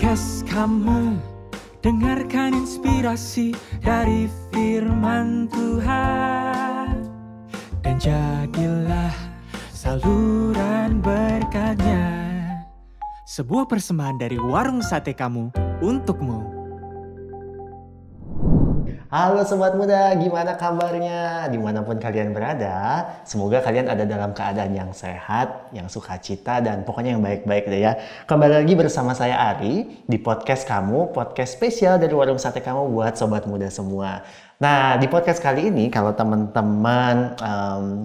podcast kamu, dengarkan inspirasi dari firman Tuhan, dan jadilah saluran berkatnya. Sebuah persembahan dari Warung Sate Kamu untukmu. Halo Sobat Muda, gimana kabarnya? Dimanapun kalian berada, semoga kalian ada dalam keadaan yang sehat, yang sukacita, dan pokoknya yang baik-baik deh ya. Kembali lagi bersama saya Ari di podcast kamu, podcast spesial dari Warung Sate Kamu buat Sobat Muda semua. Nah, di podcast kali ini, kalau teman-teman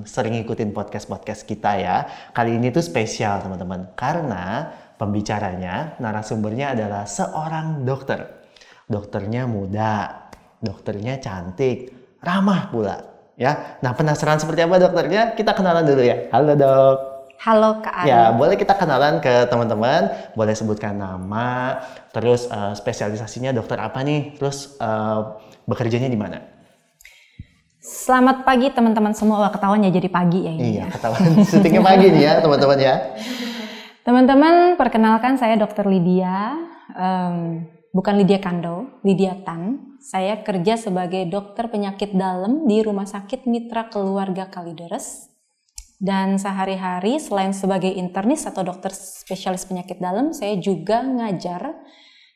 sering ngikutin podcast-podcast kita ya, kali ini tuh spesial teman-teman. Karena pembicaranya, narasumbernya adalah seorang dokter. Dokternya muda. Dokternya cantik, ramah pula, ya. Nah, penasaran seperti apa dokternya? Kita kenalan dulu ya. Halo dok. Halo Kak Ari. Ya, boleh kita kenalan ke teman-teman. Boleh sebutkan nama, terus spesialisasinya dokter apa nih? Terus bekerjanya di mana? Selamat pagi teman-teman semua. Wah, ketahuan ya jadi pagi ya ini. Iya, ketahuan syutingnya pagi nih ya teman-teman ya. Teman-teman, perkenalkan saya Dr. Lydia. Bukan Lydia Kando, Lydia Tan. Saya kerja sebagai dokter penyakit dalam di Rumah Sakit Mitra Keluarga Kalideres. Dan sehari-hari selain sebagai internis atau dokter spesialis penyakit dalam, saya juga ngajar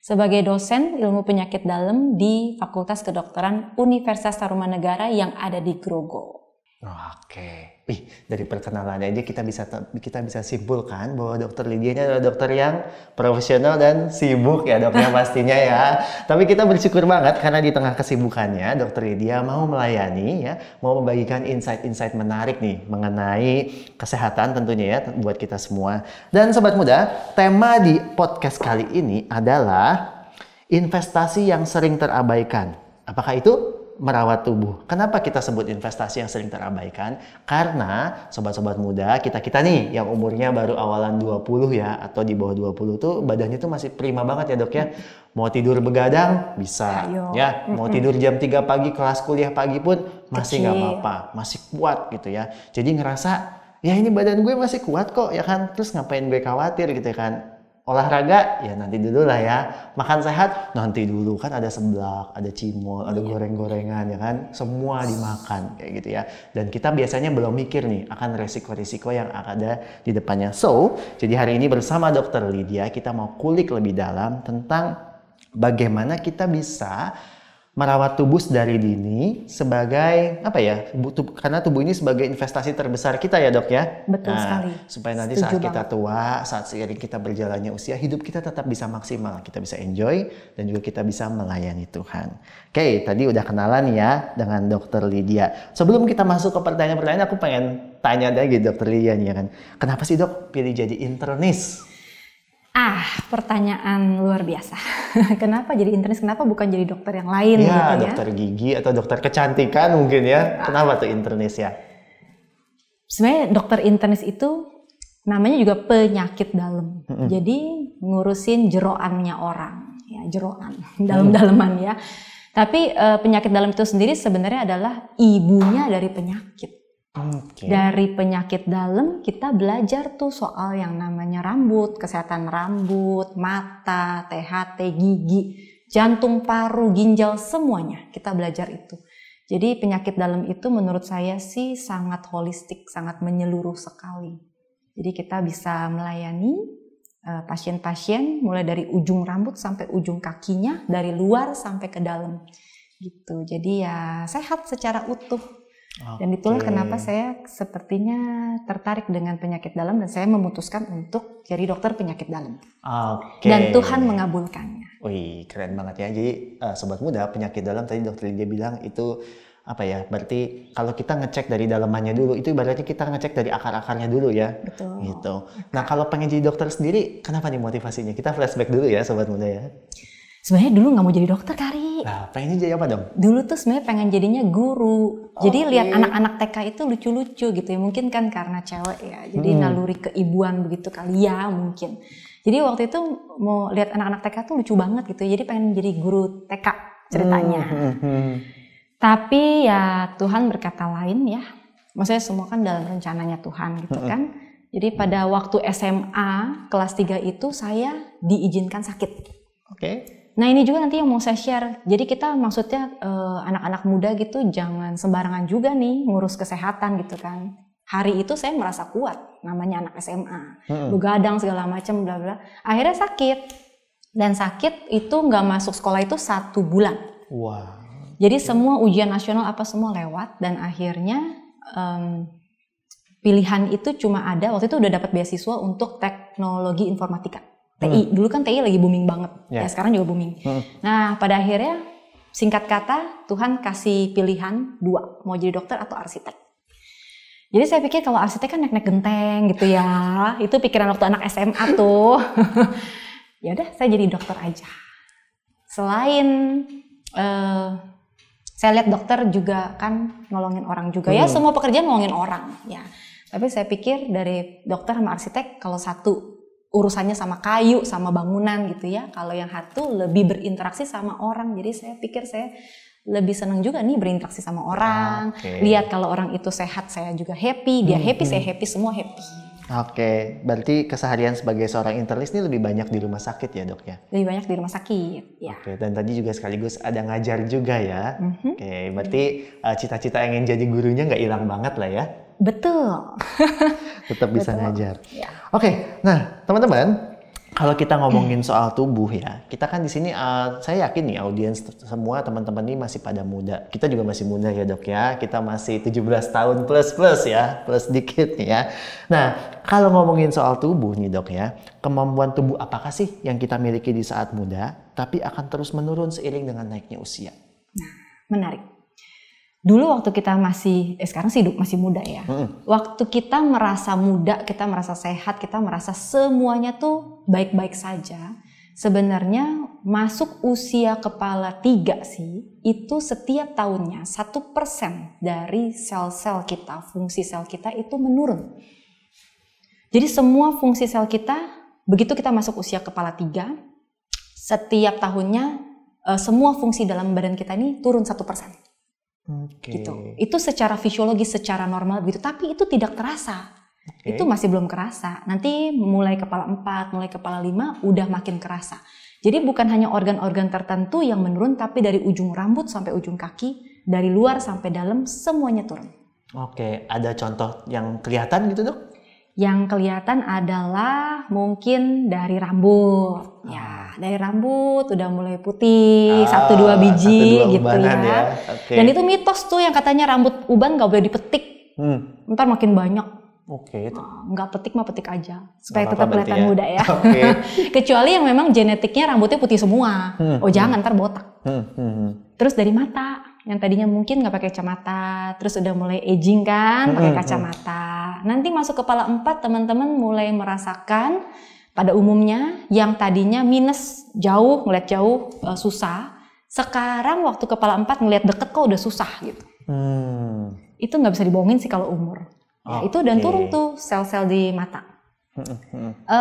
sebagai dosen ilmu penyakit dalam di Fakultas Kedokteran Universitas Tarumanegara yang ada di Grogol. Oke. Dari perkenalannya aja kita bisa simpulkan bahwa dokter Lydia ini adalah dokter yang profesional dan sibuk ya dokternya pastinya ya. Tapi kita bersyukur banget karena di tengah kesibukannya dokter Lydia mau melayani ya, mau membagikan insight-insight menarik nih mengenai kesehatan tentunya ya buat kita semua. Dan Sobat Muda, tema di podcast kali ini adalah investasi yang sering terabaikan. Apakah itu? Merawat tubuh. Kenapa kita sebut investasi yang sering terabaikan? Karena sobat-sobat muda, kita nih yang umurnya baru awalan 20 ya, atau di bawah 20 tuh badannya tuh masih prima banget ya dok ya. Mau tidur begadang bisa. Ayo. Ya, mau tidur jam 3 pagi kelas kuliah pagi pun masih nggak apa-apa, masih kuat gitu ya. Jadi ngerasa ya ini badan gue masih kuat kok ya kan. Terus ngapain gue khawatir gitu kan. Olahraga ya nanti dulu lah ya, makan sehat nanti dulu, kan ada seblak, ada cimol, ada goreng-gorengan ya kan, semua dimakan kayak gitu ya. Dan kita biasanya belum mikir nih akan resiko-resiko yang ada di depannya. Jadi hari ini bersama Dokter Lydia kita mau kulik lebih dalam tentang bagaimana kita bisa merawat tubuh dari dini sebagai apa ya, karena tubuh ini sebagai investasi terbesar kita ya dok ya. Betul sekali. Supaya nanti saat kita tua, saat seiring kita berjalannya usia, hidup kita tetap bisa maksimal, kita bisa enjoy dan juga kita bisa melayani Tuhan. Oke, tadi udah kenalan ya dengan dokter Lydia. Sebelum kita masuk ke pertanyaan-pertanyaan, aku pengen tanya lagi dokter Lydia nih ya kan, kenapa sih dok pilih jadi internis? Pertanyaan luar biasa. Kenapa jadi internis? Kenapa bukan jadi dokter yang lain? Ya, gitu dokter gigi atau dokter kecantikan mungkin ya. Kenapa tuh internis ya? Sebenarnya dokter internis itu namanya juga penyakit dalam. Jadi ngurusin jeroannya orang, ya jeroan, dalam-dalaman ya. Tapi penyakit dalam itu sendiri sebenarnya adalah ibunya dari penyakit. Dari penyakit dalam kita belajar tuh soal yang namanya rambut, kesehatan rambut, mata, THT, gigi, jantung, paru, ginjal, semuanya kita belajar itu. Jadi penyakit dalam itu menurut saya sih sangat holistik, sangat menyeluruh sekali. Jadi kita bisa melayani pasien-pasien mulai dari ujung rambut sampai ujung kakinya, dari luar sampai ke dalam gitu. Jadi ya sehat secara utuh. Dan itulah kenapa saya sepertinya tertarik dengan penyakit dalam dan saya memutuskan untuk jadi dokter penyakit dalam. Dan Tuhan mengabulkannya. Wih, keren banget ya. Jadi sobat muda, penyakit dalam tadi dokter Lydia bilang itu apa ya? Berarti kalau kita ngecek dari dalamannya dulu, itu berarti kita ngecek dari akar-akarnya dulu ya. Betul. Gitu. Nah, kalau pengen jadi dokter sendiri, kenapa nih motivasinya? Kita flashback dulu ya sobat muda ya. Sebenarnya dulu nggak mau jadi dokter Kari. Nah, pengennya jadi apa dong? Dulu tuh sebenarnya pengen jadinya guru. Jadi lihat anak-anak TK itu lucu-lucu gitu ya. Mungkin kan karena cewek ya. Jadi naluri keibuan begitu kali ya mungkin. Jadi waktu itu mau lihat anak-anak TK tuh lucu banget gitu. Jadi pengen jadi guru TK ceritanya. Tapi ya Tuhan berkata lain ya. Maksudnya semua kan dalam rencananya Tuhan gitu kan. Jadi pada waktu SMA kelas 3 itu saya diizinkan sakit. Oke. Nah ini juga nanti yang mau saya share. Jadi kita maksudnya anak-anak muda gitu jangan sembarangan juga nih ngurus kesehatan gitu kan. Hari itu saya merasa kuat, namanya anak SMA, begadang segala macam, bla bla. Akhirnya sakit, dan sakit itu nggak masuk sekolah itu 1 bulan. Wow. Jadi semua ujian nasional apa semua lewat, dan akhirnya pilihan itu cuma ada waktu itu udah dapat beasiswa untuk teknologi informatika, TI. Dulu kan TI lagi booming banget, ya sekarang juga booming. Nah pada akhirnya singkat kata Tuhan kasih pilihan 2, mau jadi dokter atau arsitek. Jadi saya pikir kalau arsitek kan naik-naik genteng gitu ya. Itu pikiran waktu anak SMA tuh. Ya udah saya jadi dokter aja. Selain saya lihat dokter juga kan nolongin orang juga ya. Semua pekerjaan nolongin orang ya. Tapi saya pikir dari dokter sama arsitek kalau satu urusannya sama kayu, sama bangunan gitu ya. Kalau yang satu lebih berinteraksi sama orang. Jadi saya pikir saya lebih senang juga nih berinteraksi sama orang. Lihat kalau orang itu sehat saya juga happy, dia happy, saya happy, semua happy. Oke, berarti keseharian sebagai seorang internis ini lebih banyak di rumah sakit ya dok ya? Lebih banyak di rumah sakit ya. Oke, dan tadi juga sekaligus ada ngajar juga ya. Oke, berarti cita-cita ingin jadi gurunya nggak hilang banget lah ya? Betul. Tetap bisa ngajar. Ya. Oke, nah teman-teman, kalau kita ngomongin soal tubuh ya, kita kan di sini saya yakin nih audiens semua teman-teman ini masih pada muda. Kita juga masih muda ya dok ya, kita masih 17 tahun plus ya, plus dikit nih ya. Nah, kalau ngomongin soal tubuh nih dok ya, kemampuan tubuh apakah sih yang kita miliki di saat muda, tapi akan terus menurun seiring dengan naiknya usia? Nah, menarik. Dulu waktu kita sekarang sih masih muda ya. Waktu kita merasa muda, kita merasa sehat, kita merasa semuanya tuh baik-baik saja. Sebenarnya masuk usia kepala 3 sih, itu setiap tahunnya 1% dari sel-sel kita, fungsi sel kita itu menurun. Jadi semua fungsi sel kita, begitu kita masuk usia kepala 3, setiap tahunnya semua fungsi dalam badan kita ini turun 1%. Gitu. Itu secara fisiologis, secara normal gitu, tapi itu tidak terasa. Itu masih belum kerasa. Nanti mulai kepala 4, mulai kepala 5 udah makin kerasa. Jadi bukan hanya organ-organ tertentu yang menurun, tapi dari ujung rambut sampai ujung kaki, dari luar sampai dalam semuanya turun. Oke, ada contoh yang kelihatan gitu dok? Yang kelihatan adalah mungkin dari rambut. Ya, dari rambut udah mulai putih, 1-2 biji gitu ya. Dan itu mitos tuh yang katanya rambut uban gak boleh dipetik. Ntar makin banyak. Nggak petik mah petik aja. Supaya tetap kelihatan muda ya. Kecuali yang memang genetiknya rambutnya putih semua. Jangan, ntar botak. Terus dari mata. Yang tadinya mungkin nggak pakai kacamata, terus udah mulai aging kan, pakai kacamata. Nanti masuk kepala 4, teman-teman mulai merasakan pada umumnya yang tadinya minus jauh, ngeliat jauh susah. Sekarang waktu kepala 4 ngeliat deket kok udah susah gitu. Itu nggak bisa dibohongin sih kalau umur. Ya, itu dan turun tuh sel-sel di mata.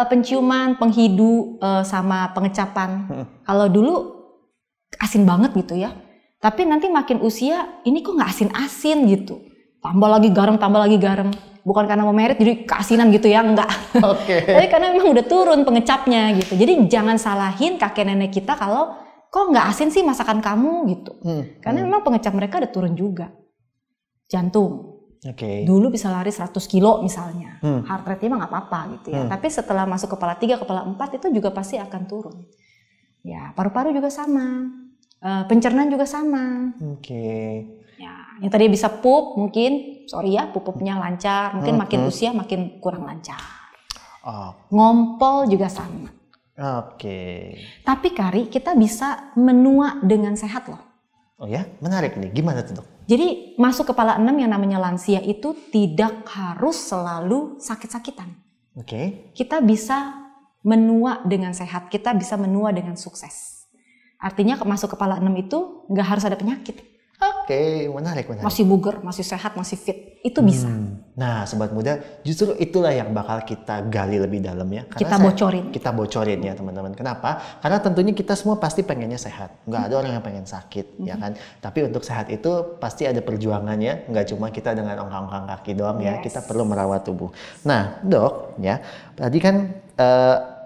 Penciuman, penghidu, sama pengecapan. Kalau dulu asin banget gitu ya. Tapi nanti makin usia, ini kok nggak asin-asin gitu. Tambah lagi garam. Bukan karena mau merit jadi keasinan gitu ya, enggak. Tapi karena memang udah turun pengecapnya gitu. Jadi jangan salahin kakek nenek kita kalau kok nggak asin sih masakan kamu gitu. Karena memang pengecap mereka udah turun juga. Jantung. Dulu bisa lari 100 kilo misalnya. Heart rate-nya mah nggak apa-apa gitu ya. Tapi setelah masuk kepala 3, kepala 4 itu juga pasti akan turun. Ya, paru-paru juga sama. Pencernaan juga sama. Ya, yang tadi bisa pup mungkin, sorry ya, pupupnya lancar. Mungkin makin usia makin kurang lancar. Ngompol juga sama. Tapi Kari, kita bisa menua dengan sehat loh. Oh ya, menarik nih. Gimana tuh dok? Jadi masuk kepala 6 yang namanya lansia itu tidak harus selalu sakit-sakitan. Kita bisa menua dengan sehat, kita bisa menua dengan sukses. Artinya masuk kepala 6 itu nggak harus ada penyakit. Menarik. Masih bugar, masih sehat, masih fit. Itu bisa. Nah, sobat muda, justru itulah yang bakal kita gali lebih dalam ya. Karena kita bocorin ya teman-teman. Kenapa? Karena tentunya kita semua pasti pengennya sehat. Nggak ada orang yang pengen sakit, ya kan? Tapi untuk sehat itu pasti ada perjuangannya. Nggak cuma kita dengan ongkang-ongkang kaki doang ya. Kita perlu merawat tubuh. Nah, dok, ya tadi kan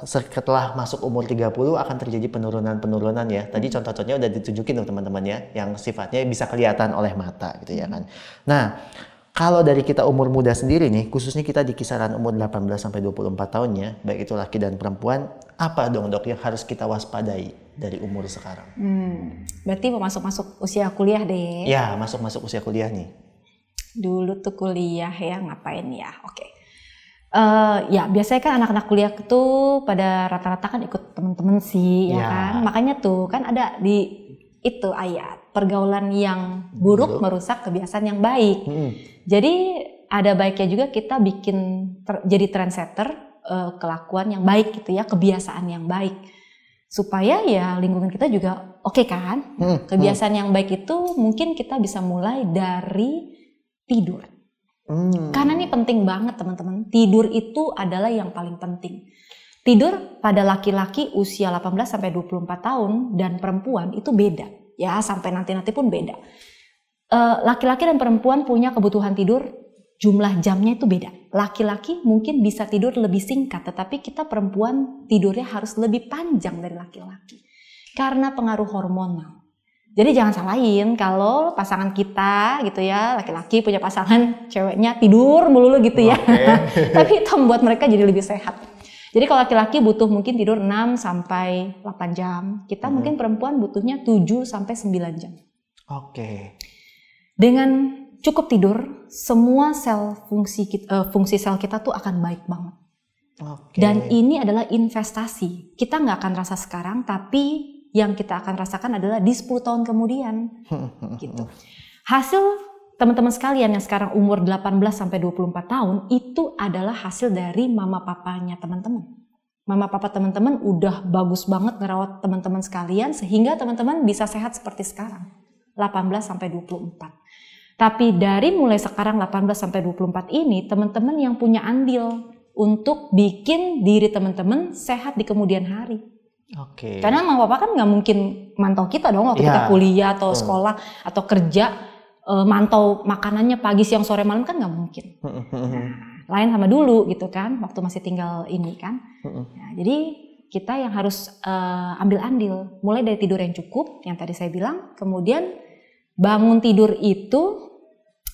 setelah masuk umur 30 akan terjadi penurunan ya. Tadi contoh-contohnya udah ditunjukin tuh teman-teman ya, yang sifatnya bisa kelihatan oleh mata gitu ya kan. Nah, kalau dari kita umur muda sendiri nih, khususnya kita di kisaran umur 18 sampai 24 tahun ya, baik itu laki dan perempuan, apa dong dok yang harus kita waspadai dari umur sekarang? Berarti mau masuk usia kuliah deh. Ya, masuk usia kuliah nih. Dulu tuh kuliah ya, ngapain ya? Oke. Ya biasanya kan anak-anak kuliah tuh pada rata-rata kan ikut temen-temen sih ya kan. Makanya tuh kan ada di itu ayat pergaulan yang buruk merusak kebiasaan yang baik. Jadi ada baiknya juga kita bikin jadi trendsetter kelakuan yang baik gitu ya, kebiasaan yang baik supaya ya lingkungan kita juga oke kan. Kebiasaan yang baik itu mungkin kita bisa mulai dari tidur. Karena ini penting banget teman-teman. Tidur itu adalah yang paling penting. Tidur pada laki-laki usia 18 sampai 24 tahun dan perempuan itu beda. Ya, sampai nanti pun beda. Laki-laki dan perempuan punya kebutuhan tidur, jumlah jamnya itu beda. Laki-laki mungkin bisa tidur lebih singkat, tetapi kita perempuan tidurnya harus lebih panjang dari laki-laki. Karena pengaruh hormonal. Jadi jangan salahin kalau pasangan kita gitu ya, laki-laki punya pasangan ceweknya tidur melulu gitu ya. Tapi itu membuat mereka jadi lebih sehat. Jadi kalau laki-laki butuh mungkin tidur 6 sampai 8 jam, kita mungkin perempuan butuhnya 7 sampai 9 jam. Dengan cukup tidur, semua fungsi sel kita tuh akan baik banget. Dan ini adalah investasi. Kita nggak akan rasa sekarang, tapi yang kita akan rasakan adalah di 10 tahun kemudian. Gitu. Hasil teman-teman sekalian yang sekarang umur 18 sampai 24 tahun itu adalah hasil dari mama papanya teman-teman. Mama papa teman-teman udah bagus banget ngerawat teman-teman sekalian sehingga teman-teman bisa sehat seperti sekarang. 18 sampai 24. Tapi dari mulai sekarang 18 sampai 24 ini teman-teman yang punya andil untuk bikin diri teman-teman sehat di kemudian hari. Karena mama papa kan nggak mungkin mantau kita dong waktu kita kuliah atau sekolah atau kerja, mantau makanannya pagi siang sore malam kan nggak mungkin. Lain sama dulu gitu kan, waktu masih tinggal ini kan. Nah, jadi kita yang harus ambil andil, mulai dari tidur yang cukup yang tadi saya bilang, kemudian bangun tidur itu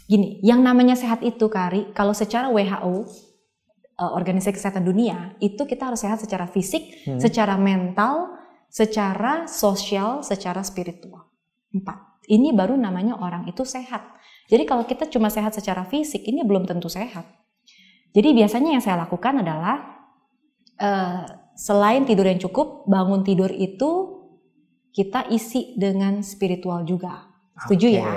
gini, yang namanya sehat itu Kari, kalau secara WHO Organisasi Kesehatan Dunia, itu kita harus sehat secara fisik, secara mental, secara sosial, secara spiritual. 4. Ini baru namanya orang itu sehat. Jadi kalau kita cuma sehat secara fisik, ini belum tentu sehat. Jadi biasanya yang saya lakukan adalah, selain tidur yang cukup, bangun tidur itu kita isi dengan spiritual juga. Setuju ya?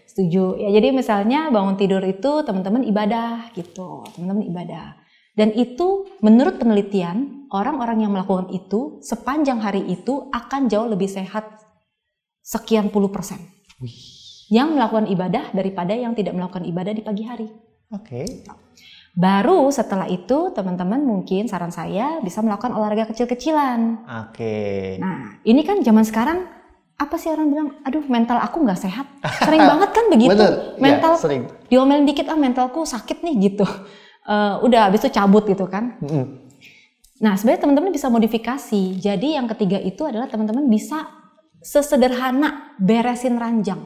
Setuju. Ya, jadi misalnya bangun tidur itu teman-teman ibadah gitu, teman-teman ibadah. Dan itu menurut penelitian, orang-orang yang melakukan itu sepanjang hari itu akan jauh lebih sehat sekian puluh %. Yang melakukan ibadah daripada yang tidak melakukan ibadah di pagi hari. Baru setelah itu teman-teman mungkin saran saya bisa melakukan olahraga kecil-kecilan. Nah ini kan zaman sekarang apa sih orang bilang, aduh mental aku nggak sehat. Sering banget kan begitu. Mental sering. Diomelin dikit, mentalku sakit nih gitu. Udah habis itu cabut gitu kan. Nah sebenarnya teman-teman bisa modifikasi. Jadi yang ketiga itu adalah teman-teman bisa sesederhana beresin ranjang.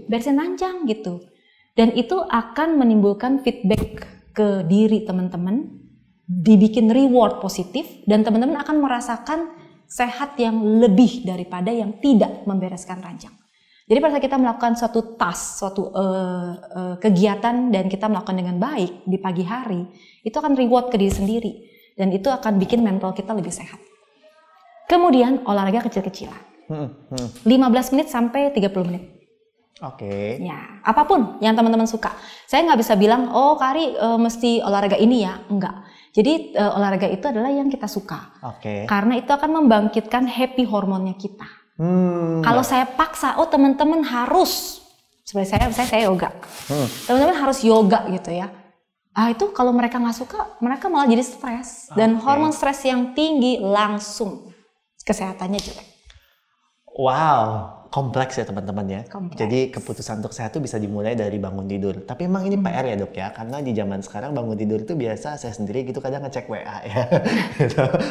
Beresin ranjang gitu. Dan itu akan menimbulkan feedback ke diri teman-teman. Dibikin reward positif. Dan teman-teman akan merasakan sehat yang lebih daripada yang tidak membereskan ranjang. Jadi pada saat kita melakukan suatu task, suatu kegiatan dan kita melakukan dengan baik di pagi hari, itu akan reward ke diri sendiri dan itu akan bikin mental kita lebih sehat. Kemudian olahraga kecil-kecilan, 15 menit sampai 30 menit. Ya, apapun yang teman-teman suka. Saya nggak bisa bilang, oh Kari mesti olahraga ini ya, enggak. Jadi olahraga itu adalah yang kita suka, karena itu akan membangkitkan happy hormonnya kita. Kalau saya paksa, oh teman-teman harus, seperti saya yoga, teman-teman harus yoga gitu ya. Itu kalau mereka nggak suka, mereka malah jadi stres dan hormon stres yang tinggi langsung kesehatannya jelek. Wow, kompleks ya teman-teman ya. Kompleks. Jadi keputusan untuk sehat itu bisa dimulai dari bangun tidur. Tapi emang ini PR ya dok ya, karena di zaman sekarang bangun tidur itu biasa saya sendiri gitu kadang ngecek WA ya.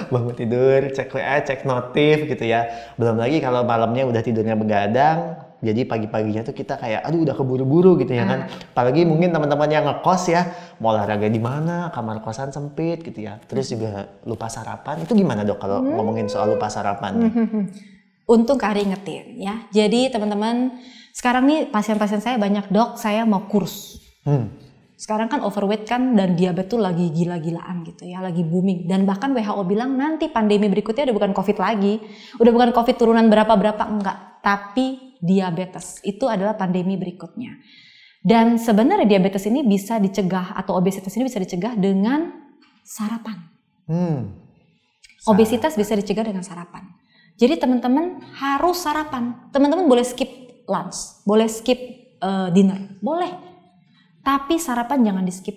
Bangun tidur, cek WA, cek notif gitu ya. Belum lagi kalau malamnya udah tidurnya begadang, jadi pagi-paginya tuh kita kayak aduh udah keburu-buru gitu ya kan. Apalagi mungkin teman-teman yang ngekos ya, mau olahraga di mana, kamar kosan sempit gitu ya. Terus juga lupa sarapan. Itu gimana dok kalau ngomongin soal lupa sarapan? Untung Kak Ari ingetin ya. Jadi teman-teman, sekarang nih pasien-pasien saya banyak, dok saya mau kurus. Sekarang kan overweight kan dan diabetes tuh lagi gila-gilaan gitu ya, lagi booming. Dan bahkan WHO bilang nanti pandemi berikutnya udah bukan COVID lagi. Udah bukan COVID turunan berapa-berapa, enggak. Tapi diabetes itu adalah pandemi berikutnya. Dan sebenarnya diabetes ini bisa dicegah atau obesitas ini bisa dicegah dengan sarapan. Obesitas bisa dicegah dengan sarapan. Jadi teman-teman harus sarapan. Teman-teman boleh skip lunch, boleh skip dinner, boleh. Tapi sarapan jangan di skip.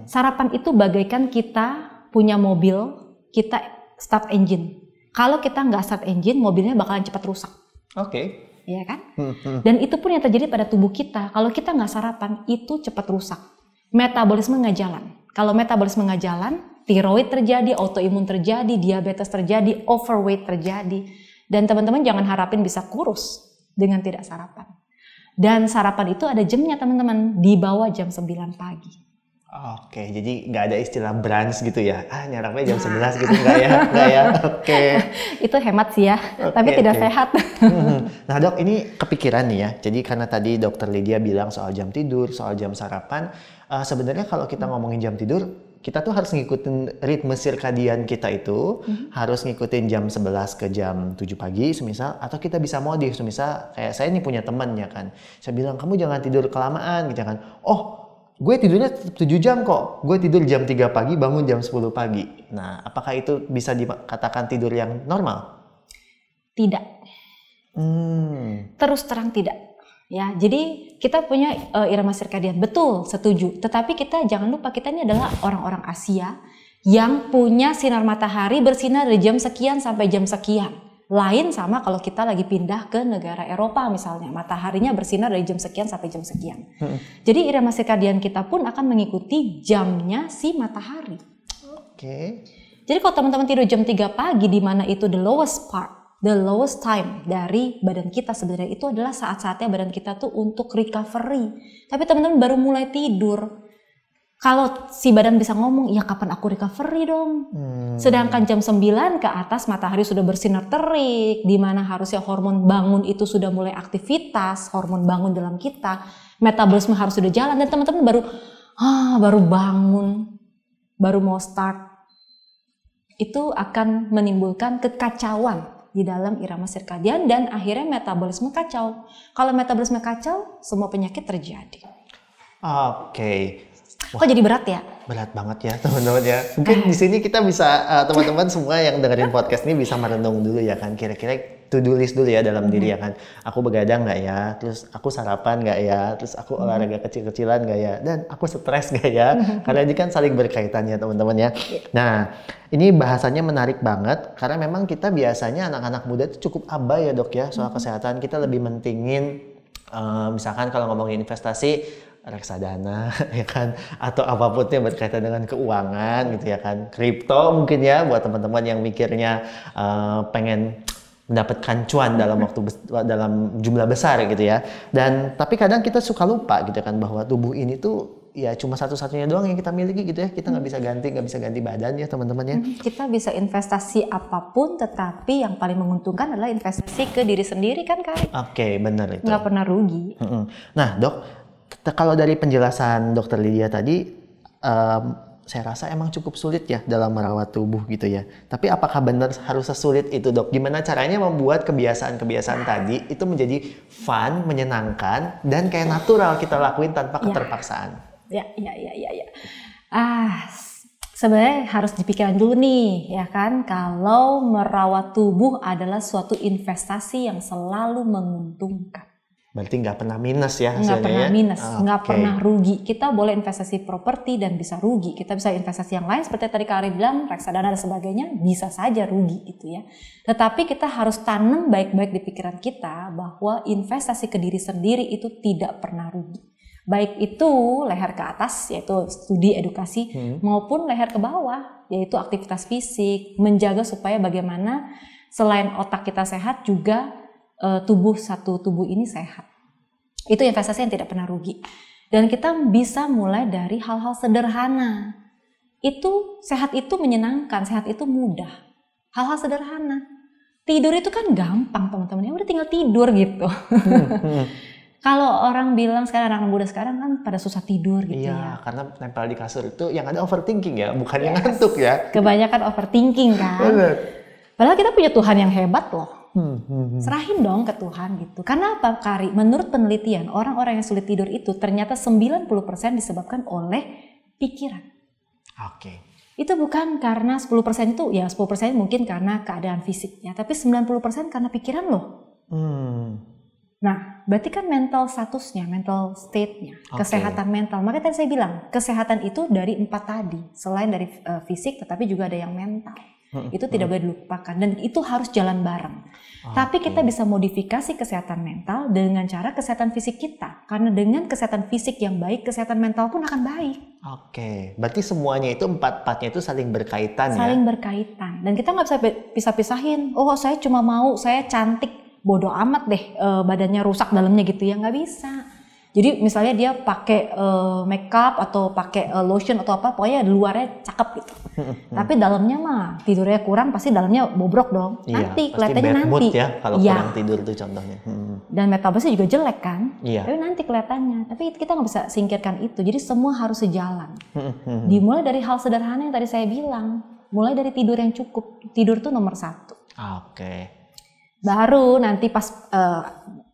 Sarapan itu bagaikan kita punya mobil, kita start engine. Kalau kita nggak start engine, mobilnya bakalan cepat rusak. Oke. Iya kan? Dan itu pun yang terjadi pada tubuh kita. Kalau kita nggak sarapan, itu cepat rusak. Metabolisme nggak jalan. Kalau metabolisme nggak jalan, tiroid terjadi, autoimun terjadi, diabetes terjadi, overweight terjadi. Dan teman-teman jangan harapin bisa kurus dengan tidak sarapan. Dan sarapan itu ada jamnya teman-teman, di bawah jam 9 pagi. Oke, jadi nggak ada istilah brunch gitu ya? Nyarapnya jam 11 gitu, nggak ya? Nggak ya? Oke. Itu hemat sih ya, tapi tidak sehat. Nah dok, ini kepikiran nih ya. Jadi karena tadi dokter Lydia bilang soal jam tidur, soal jam sarapan. Sebenarnya kalau kita ngomongin jam tidur, kita tuh harus ngikutin ritme sirkadian kita itu, harus ngikutin jam 11 ke jam 7 pagi semisal, atau kita bisa modif semisal kayak saya nih punya teman ya kan, saya bilang kamu jangan tidur kelamaan gitu kan, oh gue tidurnya tetap 7 jam kok, gue tidur jam 3 pagi bangun jam 10 pagi. Nah apakah itu bisa dikatakan tidur yang normal? Tidak. Terus terang tidak. Ya, jadi kita punya irama sirkadian, betul, setuju. Tetapi kita jangan lupa kita ini adalah orang-orang Asia yang punya sinar matahari bersinar dari jam sekian sampai jam sekian. Lain sama kalau kita lagi pindah ke negara Eropa misalnya, mataharinya bersinar dari jam sekian sampai jam sekian. Jadi irama sirkadian kita pun akan mengikuti jamnya si matahari. Oke. Jadi kalau teman-teman tidur jam 3 pagi di mana itu the lowest time dari badan kita sebenarnya itu adalah saat-saatnya badan kita tuh untuk recovery. Tapi teman-teman baru mulai tidur. Kalau si badan bisa ngomong, ya kapan aku recovery dong? Sedangkan jam 9 ke atas matahari sudah bersinar terik, di mana harusnya hormon bangun itu sudah mulai aktivitas, hormon bangun dalam kita, metabolisme harus sudah jalan dan teman-teman baru bangun, baru mau start. Itu akan menimbulkan kekacauan di dalam irama sirkadian dan akhirnya metabolisme kacau. Kalau metabolisme kacau, semua penyakit terjadi. Oke. Kok jadi berat ya? Berat banget ya teman-teman ya. Mungkin di sini kita bisa teman-teman semua yang dengerin podcast ini bisa merenung dulu ya kan. Kira-kira to do list dulu ya dalam diri ya kan. Aku begadang nggak ya? Terus aku sarapan nggak ya? Terus aku olahraga kecil-kecilan nggak ya? Dan aku stres nggak ya? Karena ini kan saling berkaitan ya teman-teman ya. Nah ini bahasanya menarik banget karena memang kita biasanya anak-anak muda itu cukup abai ya dok ya soal kesehatan. Kita lebih mentingin misalkan kalau ngomongin investasi reksadana ya kan atau apapun yang berkaitan dengan keuangan gitu ya kan, kripto mungkin ya buat teman-teman yang mikirnya pengen mendapatkan cuan dalam jumlah besar gitu ya. Dan tapi kadang kita suka lupa gitu kan bahwa tubuh ini tuh ya cuma satu-satunya doang yang kita miliki gitu ya. Kita nggak bisa ganti badan ya teman-teman ya. Kita bisa investasi apapun, tetapi yang paling menguntungkan adalah investasi ke diri sendiri kan Kak? Oke, benar itu. Nggak pernah rugi. Nah dok, kalau dari penjelasan dokter Lydia tadi, saya rasa emang cukup sulit ya dalam merawat tubuh gitu ya. Tapi apakah benar harus sesulit itu dok? Gimana caranya membuat kebiasaan-kebiasaan tadi itu menjadi fun, menyenangkan, dan kayak natural kita lakuin tanpa keterpaksaan? Ya. Sebenarnya harus dipikirkan dulu nih ya kan. Kalau merawat tubuh adalah suatu investasi yang selalu menguntungkan. Berarti nggak pernah minus ya Nggak hasilnya pernah ya? minus, nggak Oke. pernah rugi. Kita boleh investasi properti dan bisa rugi. Kita bisa investasi yang lain seperti tadi Kak Ari bilang, reksadana dan sebagainya bisa saja rugi gitu ya. Tetapi kita harus tanam baik-baik di pikiran kita bahwa investasi ke diri sendiri itu tidak pernah rugi. Baik itu leher ke atas yaitu studi edukasi maupun leher ke bawah yaitu aktivitas fisik, menjaga supaya bagaimana selain otak kita sehat juga satu tubuh ini sehat. Itu investasi yang tidak pernah rugi. Dan kita bisa mulai dari hal-hal sederhana. Itu sehat itu menyenangkan, sehat itu mudah. Hal-hal sederhana. Tidur itu kan gampang teman-teman, ya udah tinggal tidur gitu. Kalau orang bilang sekarang anak muda sekarang kan pada susah tidur gitu Iya, ya. karena nempel di kasur itu yang ada overthinking ya, bukan yang ngantuk ya. Kebanyakan overthinking kan. Benar. Padahal kita punya Tuhan yang hebat loh. Serahin dong ke Tuhan gitu. Karena apa Kari? Menurut penelitian, orang-orang yang sulit tidur itu ternyata 90% disebabkan oleh pikiran. Oke. Itu bukan karena 10% itu, ya 10% mungkin karena keadaan fisiknya. Tapi 90% karena pikiran loh. Nah, berarti kan mental statusnya, mental state-nya, kesehatan mental. Makanya tadi saya bilang, kesehatan itu dari 4 tadi. Selain dari fisik, tetapi juga ada yang mental. Itu tidak boleh dilupakan dan itu harus jalan bareng. Tapi kita bisa modifikasi kesehatan mental dengan cara kesehatan fisik kita. Karena dengan kesehatan fisik yang baik, kesehatan mental pun akan baik. Oke, berarti semuanya itu empat-empatnya itu saling berkaitan ya? Saling berkaitan. Dan kita nggak bisa pisah-pisahin, oh saya cuma mau, saya cantik, bodoh amat deh badannya rusak dalamnya gitu ya, nggak bisa. Jadi misalnya dia pakai makeup atau pakai lotion atau apa, pokoknya luarnya cakep gitu. Tapi dalamnya mah tidurnya kurang, pasti dalamnya bobrok dong. Iya, Nanti pasti kelihatannya bad nanti. mood ya kalau kurang tidur tuh contohnya. Dan metabolisme juga jelek kan. Iya. Tapi nanti kelihatannya. Tapi kita nggak bisa singkirkan itu. Jadi semua harus sejalan. Dimulai dari hal sederhana yang tadi saya bilang. Mulai dari tidur yang cukup. Tidur tuh nomor 1. Oke. Baru nanti pas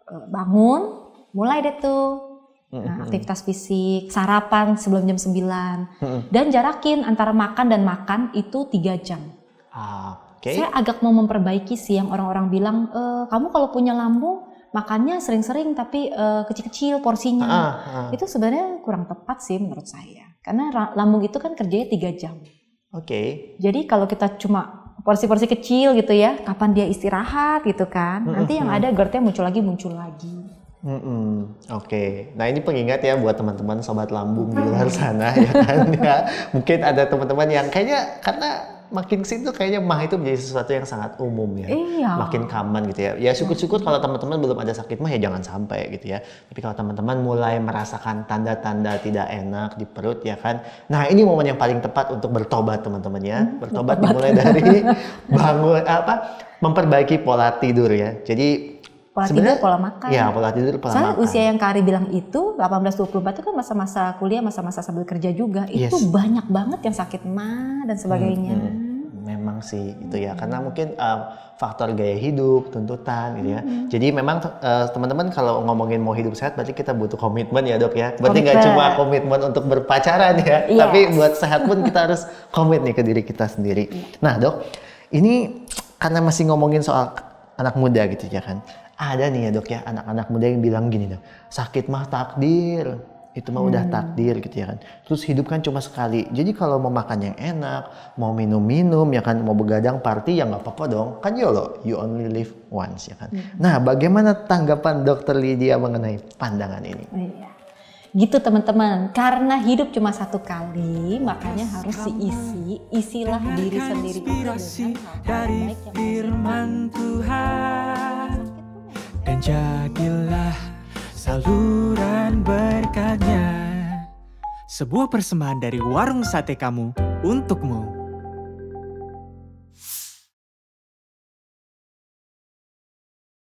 bangun, mulai deh tuh. Nah, aktivitas fisik, sarapan sebelum jam 9. Dan jarakin antara makan dan makan itu 3 jam. Oke. Saya agak mau memperbaiki sih yang orang-orang bilang, kamu kalau punya lambung makannya sering-sering tapi kecil-kecil porsinya. Itu sebenarnya kurang tepat sih menurut saya. Karena lambung itu kan kerjanya 3 jam. Oke. Jadi kalau kita cuma porsi-porsi kecil gitu ya, kapan dia istirahat gitu kan. Nanti yang ada GERD-nya muncul lagi. Oke. Nah ini pengingat ya buat teman-teman sobat lambung di luar sana ya kan ya. Mungkin ada teman-teman yang kayaknya karena makin kesini tuh kayaknya mah itu menjadi sesuatu yang sangat umum ya. Iya. Makin common gitu ya. Ya syukur-syukur kalau teman-teman belum ada sakit mah ya jangan sampai gitu ya. Tapi kalau teman-teman mulai merasakan tanda-tanda tidak enak di perut ya kan. Nah ini momen yang paling tepat untuk bertobat teman-teman ya. Bertobat dimulai dari memperbaiki pola tidur ya. Jadi Pola tidur, pola makan. Ya, pola tidur, pola Soalnya makan. usia yang Kak Ari bilang itu 18-24 itu kan masa-masa kuliah, masa-masa sambil kerja juga. Itu banyak banget yang sakit mah dan sebagainya. Memang sih itu ya, karena mungkin faktor gaya hidup, tuntutan gitu ya. Jadi memang teman-teman kalau ngomongin mau hidup sehat berarti kita butuh komitmen ya dok ya. Berarti nggak cuma komitmen untuk berpacaran ya, tapi buat sehat pun kita harus komit nih ke diri kita sendiri. Nah dok, ini karena masih ngomongin soal anak muda gitu ya kan. Ada nih ya dok ya, anak-anak muda yang bilang gini dok, sakit mah takdir, itu mah udah takdir gitu ya kan. Terus hidup kan cuma sekali, jadi kalau mau makan yang enak, mau minum-minum ya kan, mau begadang party ya nggak apa-apa dong. Kan YOLO, you only live once ya kan. Nah bagaimana tanggapan dokter Lydia mengenai pandangan ini? Gitu teman-teman, karena hidup cuma satu kali, makanya harus isilah diri sendiri dengan hal-hal dari baik yang firman Tuhan. Dan jadilah saluran berkatnya. Sebuah persembahan dari warung sate kamu untukmu.